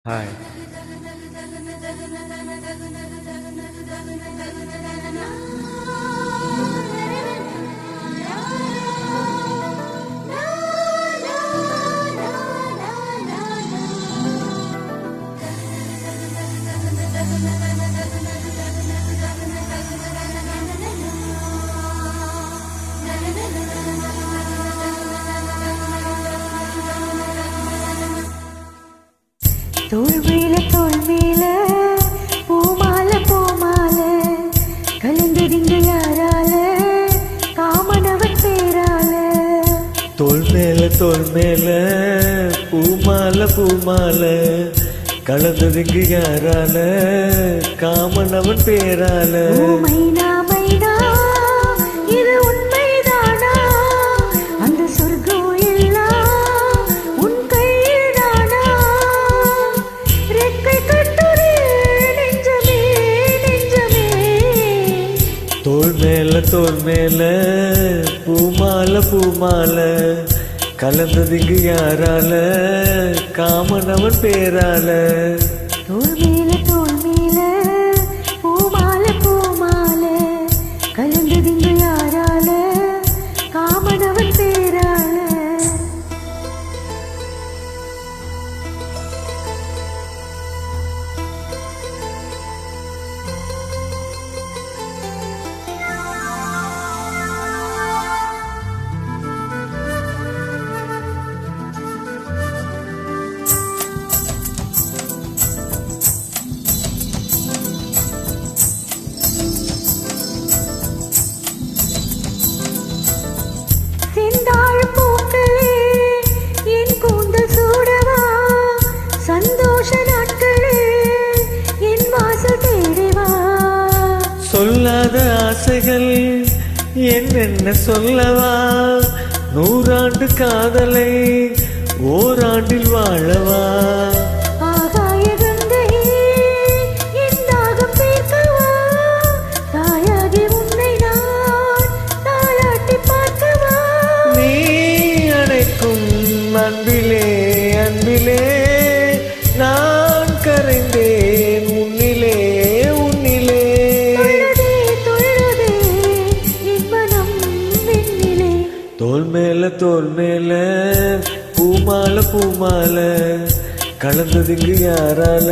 Hi. தோள்மேல பூமால பூமால கலந்துடிங்க யாரால காமனவன் பேரால. தோள்மேல பூமால பூமால கலந்ததுங்கு யாரால காமனவன் பேரால. மைனா மைனா இது உண்மைதானா? அந்த சொர்க்கம் எல்லாம் உன் கையில் தானா? ரெக்கை கட்டுதே நெஞ்சமே நெஞ்சமே. தோள்மேல பூமால பூமால கலந்ததுங்கு யாரால காமனவன் பேரால. தோள்மேல பூமால பூமால கலந்ததிங்க யாரால காமனவன் பேரால. செந்தாழ் பூக்களே என் கூந்தல் சூடவா, சந்தோஷ நாட்களே என் வாசல் தேடவா. சொல்லாத ஆசைகள் என்னென்ன சொல்லவா, நூறாண்டு காதலை ஓராண்டில் வாழவா. ஆகாய கங்கையே என் தாகம் தீர்க்கவா, தாயாகி உன்னை நான் தாலாட்டி பார்க்கவா. நீ அணைக்கும் அன்பிலே அன்பிலே நான் கரைந்தேன் உன்னிலே உன்னிலே. தொழுதே என் மனம் விண்ணிலே. தோள்மேல பூமால பூமால கலந்ததுங்கு யாரால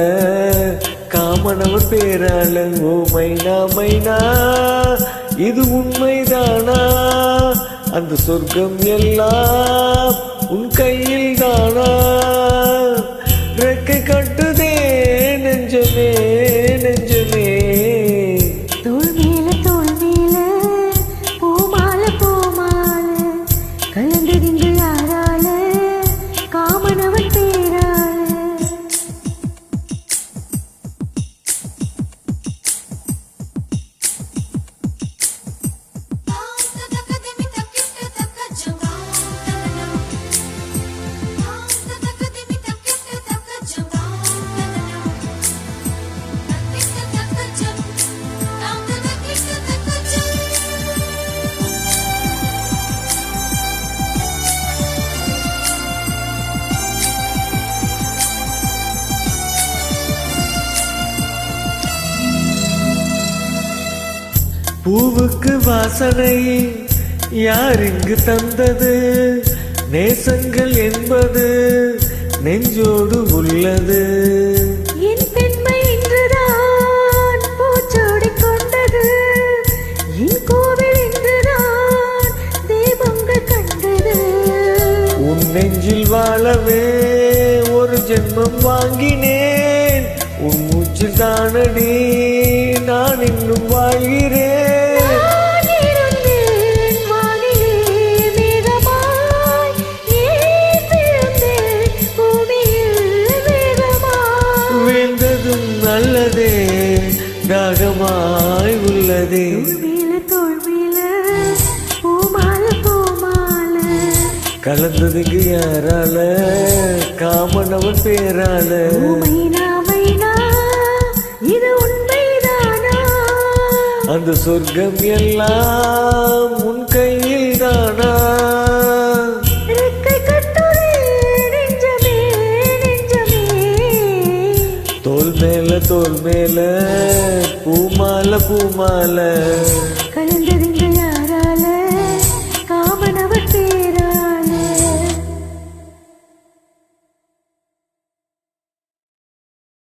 காமனவன் பேரால. ஓ மைனா மைனா இது உண்மைதானா? அந்த சொர்க்கம் எல்லாம் உன் கையில் தானா? ரெக்கை கட்டுதே நெஞ்சமே நெஞ்சமே. தோள்மேல பூமால பூமால கலந்ததிங்க யாரால காமனவன் பேரால. பூவுக்கு வாசனை யார் இங்கு தந்தது? நேசங்கள் என்பது நெஞ்சோடு உள்ளது. என் பெண்மை இன்றுதான் பூச்சோடி கொண்டது, என் கோவில் இன்றுதான் தெய்வங்கள் கண்டது. உன் நெஞ்சில் வாழவே ஒரு ஜென்மம் வாங்கினேன், உன் மூச்சில் தானடி நான் இன்னும் வாழ்கிறேன். நான் இருந்தேன் வானிலே மேகமாய், ஏன் விழுந்தேன் பூமியில் வேகமாய். வீழ்ந்ததும் நல்லதே தாகமாய் உள்ளதே. தோள்மேல பூமால பூமால கலந்ததுக்கு யாரால காமனவன் பேரால. மைனா மைனா இது உண்மைதானா? அந்த சொர்க்கம் எல்லாம் உன் கையில் தானா? ரெக்கை கட்டுதே நெஞ்சமே நெஞ்சமே. தோல் மேல பூமால பூமால கலந்தது